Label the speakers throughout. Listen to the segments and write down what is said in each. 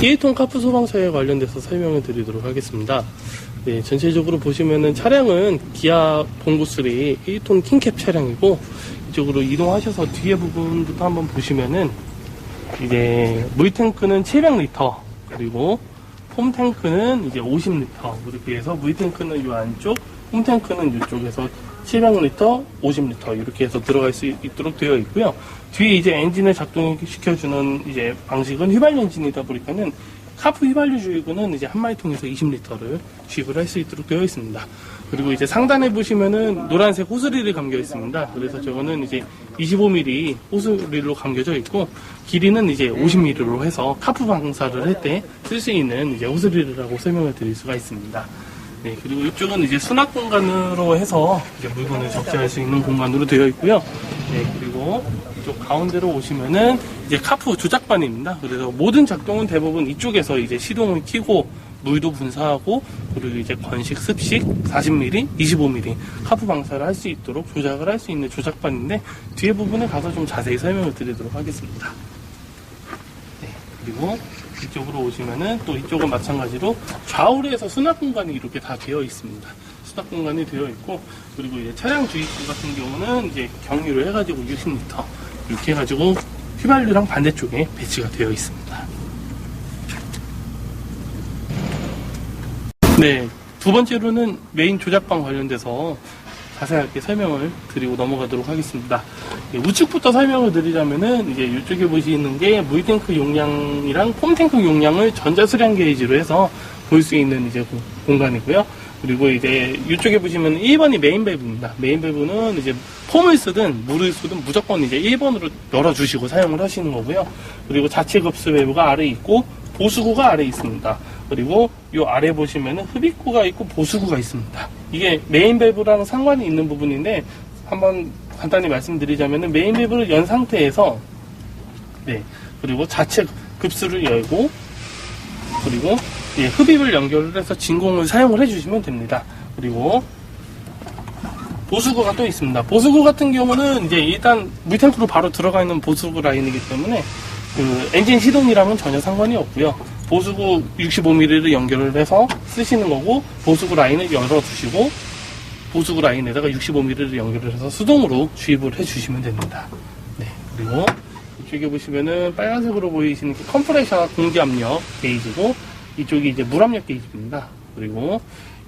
Speaker 1: E톤 카프 소방차에 관련돼서 설명을 드리도록 하겠습니다. 네, 전체적으로 보시면은 차량은 기아 봉고3 E톤 킹캡 차량이고, 이쪽으로 이동하셔서 뒤에 부분부터 한번 보시면은 이제 물탱크는 700리터, 그리고 폼탱크는 이제 50리터, 이렇게 해서 물탱크는 이 안쪽, 폼탱크는 이쪽에서 700리터, 50리터 이렇게 해서 들어갈 수 있도록 되어 있고요. 뒤에 이제 엔진을 작동시켜주는 이제 방식은 휘발유 엔진이다 보니까는 카프 휘발유 주유구는 이제 한 마리통에서 20리터를 주입을 할 수 있도록 되어 있습니다. 그리고 이제 상단에 보시면은 노란색 호스릴이 감겨 있습니다. 그래서 저거는 이제 25mm 호스릴로 감겨져 있고, 길이는 이제 50mm로 해서 카프 방사를 할 때 쓸 수 있는 이제 호스릴이라고 설명을 드릴 수가 있습니다. 네, 그리고 이쪽은 이제 수납 공간으로 해서 이제 물건을 적재할 수 있는 공간으로 되어 있고요. 네, 그리고 이쪽 가운데로 오시면은 이제 카프 조작반입니다. 그래서 모든 작동은 대부분 이쪽에서 이제 시동을 켜고 물도 분사하고, 그리고 이제 건식, 습식, 40mm, 25mm 카프 방사를 할 수 있도록 조작을 할 수 있는 조작반인데, 뒤에 부분에 가서 좀 자세히 설명을 드리도록 하겠습니다. 네, 그리고 이쪽으로 오시면은 또 이쪽은 마찬가지로 좌우로 해서 수납 공간이 이렇게 다 되어 있습니다. 수납 공간이 되어 있고, 그리고 이제 차량 주입구 같은 경우는 이제 경유를 해가지고 60리터 이렇게 해가지고 휘발유랑 반대쪽에 배치가 되어 있습니다. 네, 두 번째로는 메인 조작방 관련돼서 자세하게 설명을 드리고 넘어가도록 하겠습니다. 우측부터 설명을 드리자면은 이제 이쪽에 보시는 게 물탱크 용량이랑 폼탱크 용량을 전자수량 게이지로 해서 볼 수 있는 이제 공간이고요. 그리고 이제 이쪽에 보시면 1번이 메인 밸브입니다. 메인 밸브는 이제 폼을 쓰든 물을 쓰든 무조건 이제 1번으로 열어주시고 사용을 하시는 거고요. 그리고 자체 급수 밸브가 아래에 있고 보수구가 아래에 있습니다. 그리고 이 아래 보시면은 흡입구가 있고 보수구가 있습니다. 이게 메인 밸브랑 상관이 있는 부분인데, 한번 간단히 말씀드리자면은 메인 밸브를 연 상태에서, 네, 그리고 자체 급수를 열고, 그리고 예, 흡입을 연결을 해서 진공을 사용을 해주시면 됩니다. 그리고 보수구가 또 있습니다. 보수구 같은 경우는 이제 일단 물탱크로 바로 들어가 있는 보수구 라인이기 때문에 그 엔진 시동이랑은 전혀 상관이 없고요. 보수구 65mm를 연결을 해서 쓰시는 거고, 보수구 라인을 열어주시고 보수구 라인에다가 65mm를 연결을 해서 수동으로 주입을 해주시면 됩니다. 네, 그리고 이쪽에 보시면은 빨간색으로 보이시는 게 컴프레셔 공기압력 게이지고, 이쪽이 이제 물압력 게이지입니다. 그리고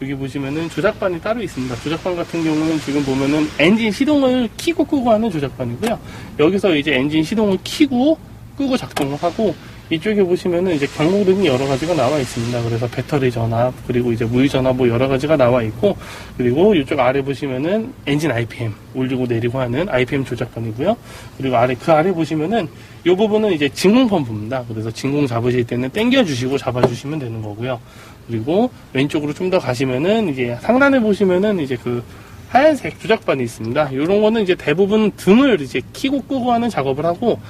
Speaker 1: 여기 보시면은 조작반이 따로 있습니다. 조작반 같은 경우는 지금 보면은 엔진 시동을 켜고 끄고 하는 조작반이고요. 여기서 이제 엔진 시동을 켜고 끄고 작동을 하고, 이쪽에 보시면은 이제 경고등이 여러 가지가 나와 있습니다. 그래서 배터리 전압, 그리고 이제 물 전압 뭐 여러 가지가 나와 있고, 그리고 이쪽 아래 보시면은 엔진 RPM 올리고 내리고 하는 RPM 조작반이고요. 그리고 그 아래 보시면은 이 부분은 이제 진공 펌프입니다. 그래서 진공 잡으실 때는 당겨 주시고 잡아 주시면 되는 거고요. 그리고 왼쪽으로 좀 더 가시면은 이제 상단에 보시면은 이제 그 하얀색 조작반이 있습니다. 이런 거는 이제 대부분 등을 이제 켜고 끄고 하는 작업을 하고,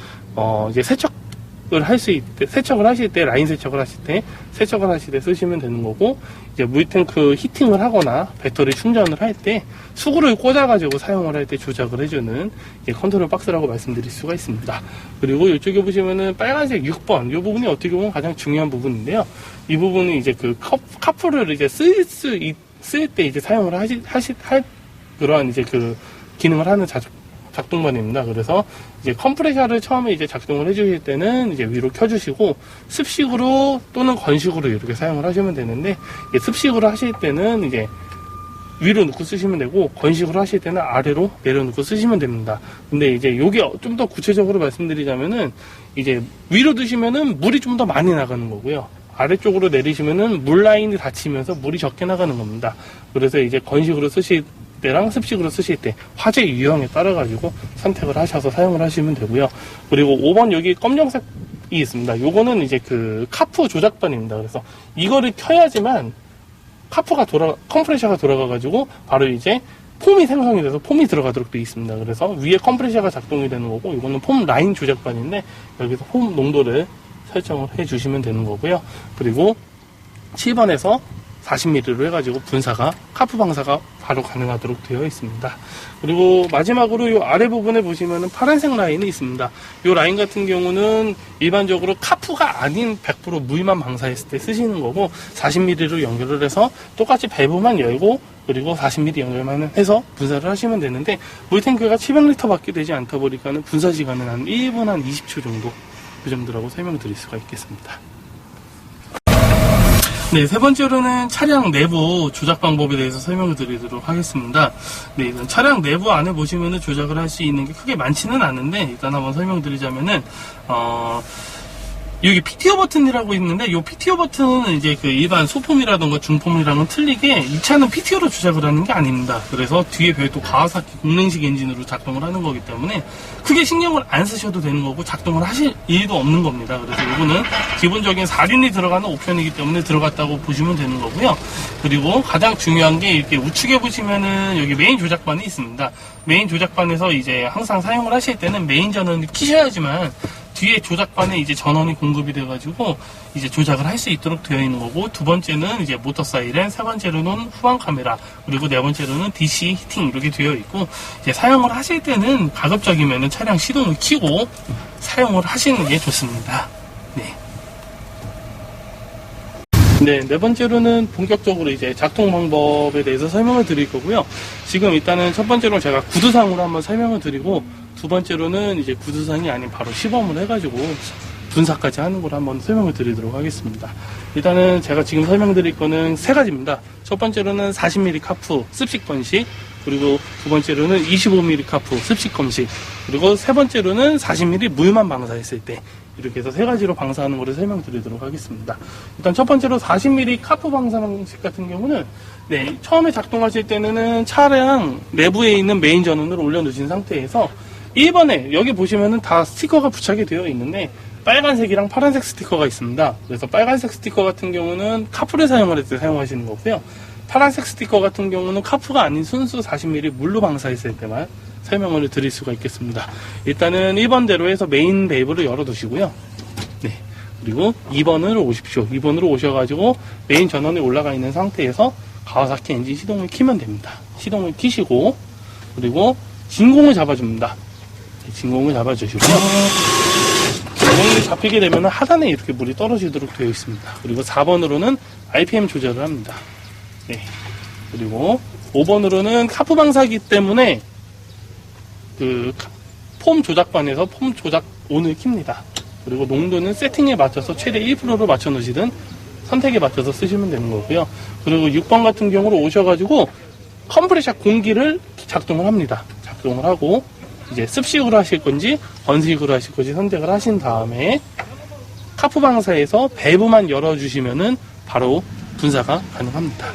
Speaker 1: 이제 세척을 하실 때, 라인 세척을 하실 때 쓰시면 되는 거고, 이제 물탱크 히팅을 하거나 배터리 충전을 할 때 수구를 꽂아가지고 사용을 할 때 조작을 해주는 컨트롤 박스라고 말씀드릴 수가 있습니다. 그리고 이쪽에 보시면은 빨간색 6번, 이 부분이 어떻게 보면 가장 중요한 부분인데요. 이 부분은 이제 그 카프를 이제 쓸 때 이제 사용을 할 그러한 이제 그 기능을 하는 작동반입니다. 그래서 이제 컴프레셔를 처음에 이제 작동을 해주실 때는 이제 위로 켜주시고, 습식으로 또는 건식으로 이렇게 사용을 하시면 되는데, 습식으로 하실 때는 이제 위로 놓고 쓰시면 되고, 건식으로 하실 때는 아래로 내려놓고 쓰시면 됩니다. 근데 이제 요게 좀 더 구체적으로 말씀드리자면은, 이제 위로 두시면은 물이 좀 더 많이 나가는 거고요. 아래쪽으로 내리시면은 물 라인이 닫히면서 물이 적게 나가는 겁니다. 그래서 이제 건식으로 쓰실 때랑 습식으로 쓰실 때 화재 유형에 따라 가지고 선택을 하셔서 사용을 하시면 되고요. 그리고 5번 여기 검정색이 있습니다. 요거는 이제 그 카프 조작반입니다. 그래서 이거를 켜야지만 컴프레셔가 돌아가 가지고 바로 이제 폼이 생성이 돼서 폼이 들어가도록 되어 있습니다. 그래서 위에 컴프레셔가 작동이 되는 거고, 이거는 폼 라인 조작반인데 여기서 폼 농도를 설정을 해 주시면 되는 거고요. 그리고 7번에서 40mm로 해가지고 분사가, 카프 방사가 바로 가능하도록 되어 있습니다. 그리고 마지막으로 이 아래 부분에 보시면은 파란색 라인이 있습니다. 이 라인 같은 경우는 일반적으로 카프가 아닌 100% 무늬만 방사했을 때 쓰시는 거고, 40mm로 연결을 해서 똑같이 밸브만 열고 그리고 40mm 연결만 해서 분사를 하시면 되는데, 물탱크가 700L 밖에 되지 않다 보니까는 분사 시간은 한 1분 한 20초 정도, 그 정도라고 설명드릴 수가 있겠습니다. 네, 세 번째로는 차량 내부 조작 방법에 대해서 설명을 드리도록 하겠습니다. 네, 차량 내부 안에 보시면은 조작을 할 수 있는 게 크게 많지는 않은데, 일단 한번 설명드리자면은, 여기 PTO 버튼이라고 있는데, 이 PTO 버튼은 이제 그 일반 소품이라던가 중품이랑은 틀리게 이 차는 PTO로 조작을 하는 게 아닙니다. 그래서 뒤에 별도 가와사키 공랭식 엔진으로 작동을 하는 거기 때문에 크게 신경을 안 쓰셔도 되는 거고, 작동을 하실 일도 없는 겁니다. 그래서 이거는 기본적인 4륜이 들어가는 옵션이기 때문에 들어갔다고 보시면 되는 거고요. 그리고 가장 중요한 게 이렇게 우측에 보시면은 여기 메인 조작반이 있습니다. 메인 조작반에서 이제 항상 사용을 하실 때는 메인 전원을 켜셔야지만 뒤에 조작반에 이제 전원이 공급이 돼가지고 이제 조작을 할 수 있도록 되어 있는 거고, 두 번째는 이제 모터 사이렌, 세 번째로는 후방 카메라, 그리고 네 번째로는 DC 히팅 이렇게 되어 있고, 이제 사용을 하실 때는 가급적이면은 차량 시동을 켜고 사용을 하시는 게 좋습니다. 네. 네, 네 번째로는 본격적으로 이제 작동 방법에 대해서 설명을 드릴 거고요. 지금 일단은 첫 번째로 제가 구두상으로 한번 설명을 드리고, 두 번째로는 이제 구두상이 아닌 바로 시범을 해가지고 분사까지 하는 걸 한번 설명을 드리도록 하겠습니다. 일단은 제가 지금 설명드릴 거는 세 가지입니다. 첫 번째로는 40mm 카프 습식 번식, 그리고 두 번째로는 25mm 카프 습식 검식, 그리고 세 번째로는 40mm 물만 방사했을 때, 이렇게 해서 세 가지로 방사하는 것을 설명드리도록 하겠습니다. 일단 첫 번째로 40mm 카프 방사 방식 같은 경우는, 네, 처음에 작동하실 때는 차량 내부에 있는 메인 전원을 올려놓으신 상태에서 1번에 여기 보시면은 다 스티커가 부착이 되어 있는데 빨간색이랑 파란색 스티커가 있습니다. 그래서 빨간색 스티커 같은 경우는 카프를 사용할 때 사용하시는 거고요. 파란색 스티커 같은 경우는 카프가 아닌 순수 40mm 물로 방사했을 때만 설명을 드릴 수가 있겠습니다. 일단은 1번대로 해서 메인 밸브를 열어두시고요. 네. 그리고 2번으로 오십시오. 2번으로 오셔가지고 메인 전원이 올라가 있는 상태에서 가와사키 엔진 시동을 키면 됩니다. 시동을 키시고, 그리고 진공을 잡아줍니다. 진공을 잡아주시고요. 진공이 잡히게 되면 하단에 이렇게 물이 떨어지도록 되어 있습니다. 그리고 4번으로는 RPM 조절을 합니다. 네. 그리고 5번으로는 카프 방사기 때문에 그 폼 조작반에서 폼 조작 온을 킵니다. 그리고 농도는 세팅에 맞춰서 최대 1%로 맞춰 놓으시든 선택에 맞춰서 쓰시면 되는 거고요. 그리고 6번 같은 경우로 오셔가지고 컴프레셔 공기를 작동을 합니다. 작동을 하고 이제 습식으로 하실 건지 건식으로 하실 건지 선택을 하신 다음에 카프 방사에서 밸브만 열어주시면은 바로 분사가 가능합니다.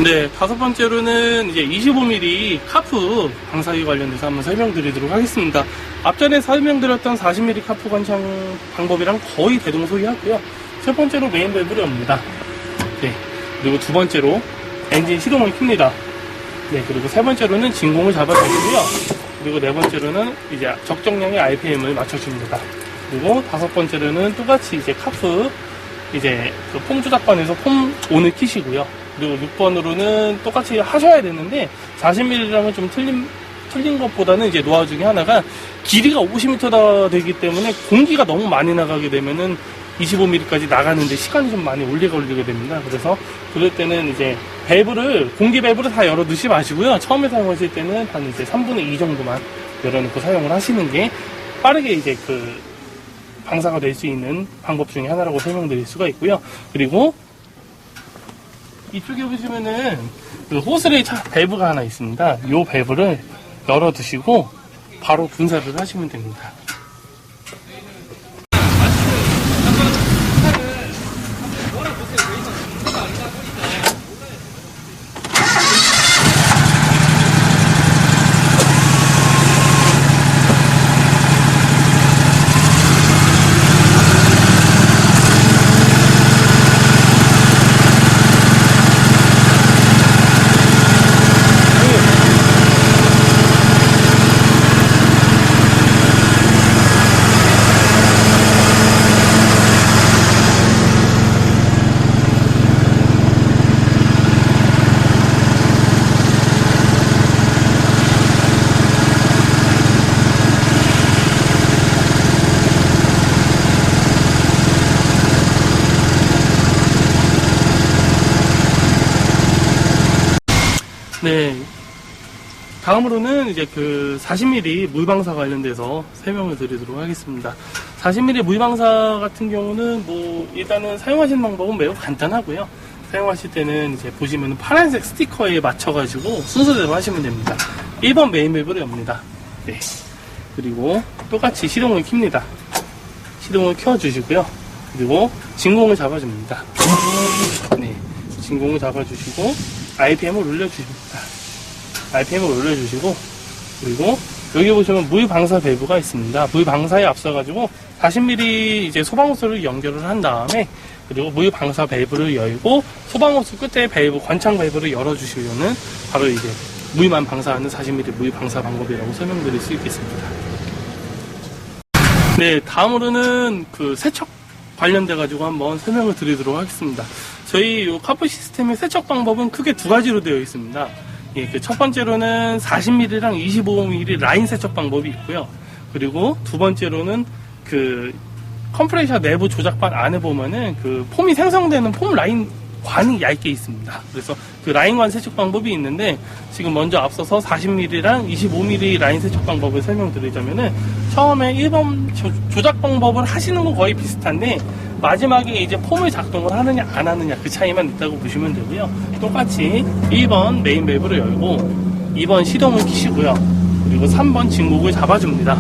Speaker 1: 네, 다섯 번째로는 이제 25mm 카프 방사기 관련해서 한번 설명드리도록 하겠습니다. 앞전에 설명드렸던 40mm 카프 관상 방법이랑 거의 대동소이하고요. 첫 번째로 메인 밸브를 엽니다. 네, 그리고 두 번째로 엔진 시동을 킵니다. 네, 그리고 세 번째로는 진공을 잡아주고요. 그리고 네 번째로는 이제 적정량의 RPM을 맞춰줍니다. 그리고 다섯 번째로는 똑같이 이제 카프 이제 그 폼 조작반에서 폼 온을 키시고요. 그리고 6번으로는 똑같이 하셔야 되는데 40mm랑은 좀 틀린 것보다는 이제 노하우 중에 하나가 길이가 50m 되기 때문에 공기가 너무 많이 나가게 되면은 25mm까지 나가는데 시간이 좀 많이 걸리게 됩니다. 그래서 그럴 때는 이제 밸브를, 공기 밸브를 다 열어 두지 마시고요. 처음에 사용하실 때는 한 이제 3분의 2 정도만 열어놓고 사용을 하시는 게 빠르게 이제 그 방사가 될 수 있는 방법 중에 하나라고 설명드릴 수가 있고요. 그리고 이쪽에 보시면은 그 호스레이 밸브가 하나 있습니다. 이 밸브를 열어 두시고 바로 분사를 하시면 됩니다. 네. 다음으로는 이제 그 40mm 물방사 관련돼서 설명을 드리도록 하겠습니다. 40mm 물방사 같은 경우는 뭐 일단은 사용하시는 방법은 매우 간단하고요. 사용하실 때는 이제 보시면 파란색 스티커에 맞춰가지고 순서대로 하시면 됩니다. 1번 메인 밸브를 엽니다. 네. 그리고 똑같이 시동을 켭니다. 시동을 켜주시고요. 그리고 진공을 잡아줍니다. 네. 진공을 잡아주시고 RPM을 올려주십니다. RPM을 올려주시고, 그리고 여기 보시면 물 방사 밸브가 있습니다. 물 방사에 앞서가지고 40mm 이제 소방호스를 연결을 한 다음에, 그리고 물 방사 밸브를 열고 소방호스 끝에 밸브, 관창 밸브를 열어주시면은 바로 이제 물만 방사하는 40mm 물 방사 방법이라고 설명드릴 수 있겠습니다. 네, 다음으로는 그 세척 관련돼가지고 한번 설명을 드리도록 하겠습니다. 저희 요 카프 시스템의 세척 방법은 크게 두 가지로 되어 있습니다. 예, 그 첫 번째로는 40mm랑 25mm 라인 세척 방법이 있고요. 그리고 두 번째로는 그 컴프레셔 내부 조작반 안에 보면은 그 폼이 생성되는 폼 라인 관이 얇게 있습니다. 그래서 그 라인관 세척 방법이 있는데, 지금 먼저 앞서서 40mm랑 25mm 라인 세척 방법을 설명드리자면은, 처음에 1번 조작 방법을 하시는 건 거의 비슷한데, 마지막에 이제 폼을 작동을 하느냐 안 하느냐 그 차이만 있다고 보시면 되고요. 똑같이 1번 메인 밸브를 열고 2번 시동을 켜시고요. 그리고 3번 진국을 잡아줍니다.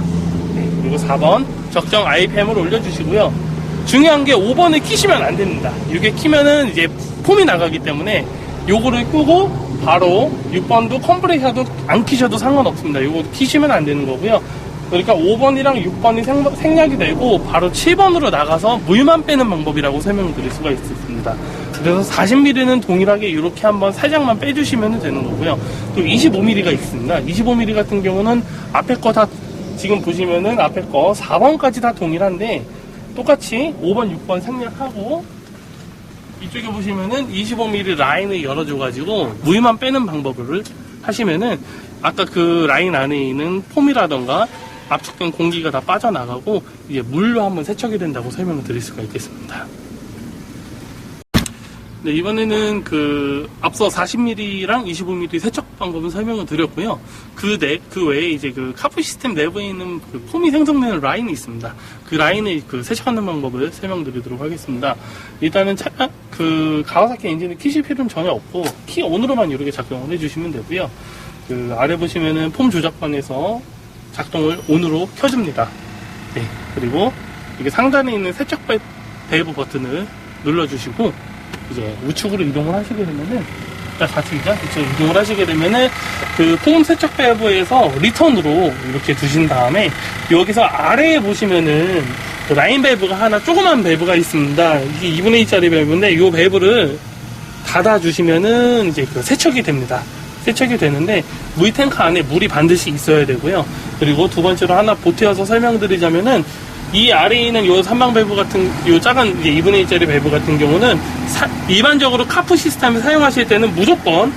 Speaker 1: 네, 그리고 4번 적정 RPM을 올려주시고요. 중요한 게 5번을 켜시면 안 됩니다. 이게 켜면은 이제 폼이 나가기 때문에 요거를 끄고 바로 6번도 컴프레셔도 안 켜셔도 상관없습니다. 요거 켜시면 안 되는 거고요. 그러니까 5번이랑 6번이 생략이 되고 바로 7번으로 나가서 물만 빼는 방법이라고 설명드릴 수가 있습니다. 그래서 40mm는 동일하게 이렇게 한번 살짝만 빼주시면 되는 거고요. 또 25mm가 있습니다. 25mm 같은 경우는 앞에 거 다 지금 보시면은 앞에 거 4번까지 다 동일한데, 똑같이 5번, 6번 생략하고 이쪽에 보시면은 25mm 라인을 열어줘가지고 물만 빼는 방법을 하시면은 아까 그 라인 안에 있는 폼이라던가 압축된 공기가 다 빠져나가고 이제 물로 한번 세척이 된다고 설명을 드릴 수가 있겠습니다. 네, 이번에는 그 앞서 40mm랑 25mm 세척 방법은 설명을 드렸고요. 그 외에 이제 그 카프 시스템 내부에 있는 그 폼이 생성되는 라인이 있습니다. 그 라인을 그 세척하는 방법을 설명드리도록 하겠습니다. 일단은 그 가와사키 엔진을 키실 필요는 전혀 없고 키 온으로만 이렇게 작동을 해주시면 되고요. 그 아래 보시면은 폼 조작반에서 작동을 온으로 켜줍니다. 네, 그리고 이게 상단에 있는 세척 밸브 버튼을 눌러주시고 이제 우측으로 이동을 하시게 되면은, 좌측이죠? 이쪽으로 이동을 하시게 되면은 그 폼 세척 밸브에서 리턴으로 이렇게 두신 다음에 여기서 아래에 보시면은 그 라인 밸브가 하나 조그만 밸브가 있습니다. 이게 2분의 2짜리 밸브인데 이 밸브를 닫아주시면은 이제 그 세척이 됩니다. 세척이 되는데 물탱크 안에 물이 반드시 있어야 되고요. 그리고 두 번째로 하나 보태어서 설명드리자면은 이 아래에 있는 요 삼방 밸브 같은 요 작은 이제 2분의 1짜리 밸브 같은 경우는 일반적으로 카프 시스템을 사용하실 때는 무조건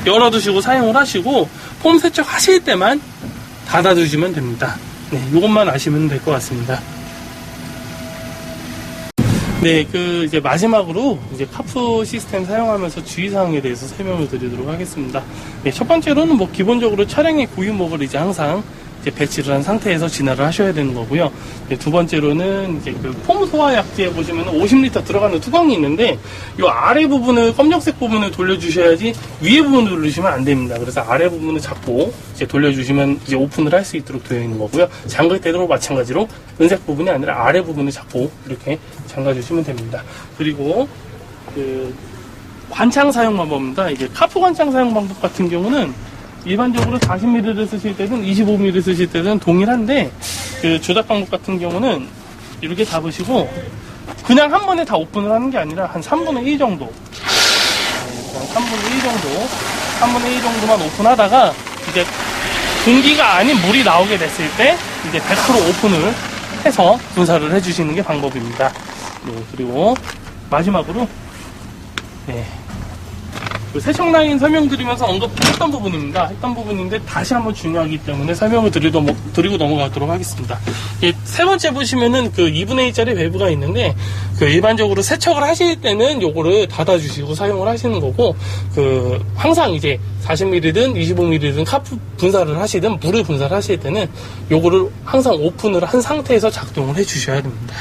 Speaker 1: 열어두시고 사용을 하시고 폼 세척 하실 때만 닫아두시면 됩니다. 네, 요것만 아시면 될 것 같습니다. 네, 이제 마지막으로 이제 카프 시스템 사용하면서 주의사항에 대해서 설명을 드리도록 하겠습니다. 네, 첫 번째로는 뭐 기본적으로 차량의 고유목을 이제 항상 이제 배치를 한 상태에서 진화를 하셔야 되는 거고요. 네, 두 번째로는 이제 폼 소화 약지에 보시면 50리터 들어가는 뚜껑이 있는데 이 아래 부분을 검정색 부분을 돌려주셔야지 위에 부분을 누르시면 안 됩니다. 그래서 아래 부분을 잡고 이제 돌려주시면 이제 오픈을 할 수 있도록 되어 있는 거고요. 잠글 때도 마찬가지로 은색 부분이 아니라 아래 부분을 잡고 이렇게 잠가주시면 됩니다. 그리고 관창 사용 방법입니다. 이제 카프 관창 사용 방법 같은 경우는 일반적으로 40mm를 쓰실 때든 25mm 쓰실 때든 동일한데 조작 방법 같은 경우는 이렇게 잡으시고 그냥 한 번에 다 오픈을 하는 게 아니라 한 3분의 1 정도 그냥 3분의 1 정도만 오픈하다가 이제 공기가 아닌 물이 나오게 됐을 때 이제 100% 오픈을 해서 분사를 해주시는 게 방법입니다. 네, 그리고 마지막으로 세척 라인 설명드리면서 언급했던 부분입니다. 했던 부분인데 다시 한번 중요하기 때문에 설명을 드리고 넘어가도록 하겠습니다. 세 번째 보시면은 2분의 1짜리 밸브가 있는데 일반적으로 세척을 하실 때는 요거를 닫아주시고 사용을 하시는 거고 항상 이제 40mm든 25mm든 카프 분사를 하시든 물을 분사를 하실 때는 요거를 항상 오픈을 한 상태에서 작동을 해 주셔야 됩니다.